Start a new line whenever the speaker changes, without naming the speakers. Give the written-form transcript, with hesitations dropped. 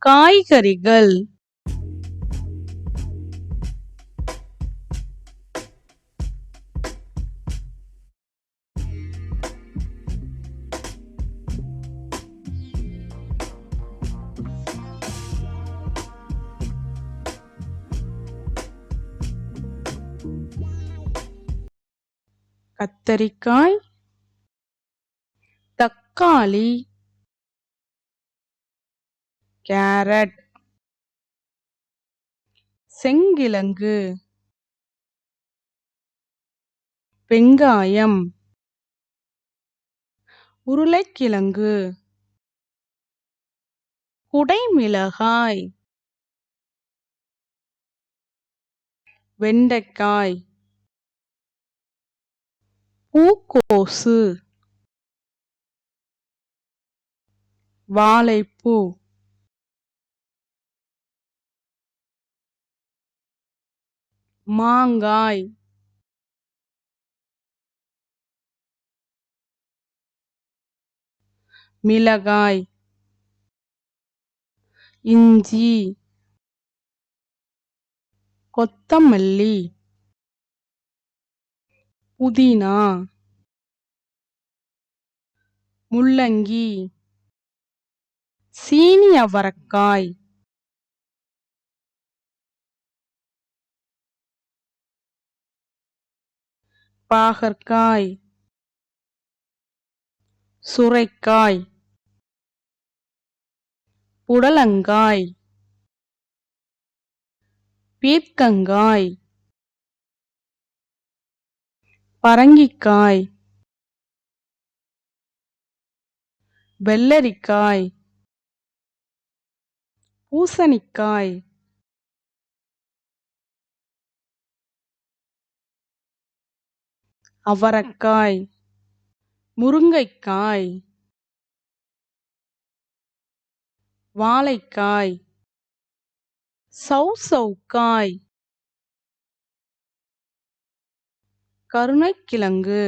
காய்கறிகள் கத்தரிக்காய், தக்காளி, கேரட், செங்கிழங்கு, வெங்காயம், உருளைக்கிழங்கு, குடைமிளகாய், வெண்டைக்காய், பூக்கோசு, வாழைப்பூ, மாங்காய், மிளகாய், இஞ்சி, கொத்தமல்லி, புதினா, முள்ளங்கி, சீனி அவரைக்காய், பாகற்காய், சுரைக்காய், புடலங்காய், பீர்க்கங்காய், பரங்கிக்காய், வெள்ளரிக்காய், பூசணிக்காய், அவரைக்காய், முருங்கைக்காய், வாழைக்காய், சௌசௌக்காய், கருணைக்கிழங்கு,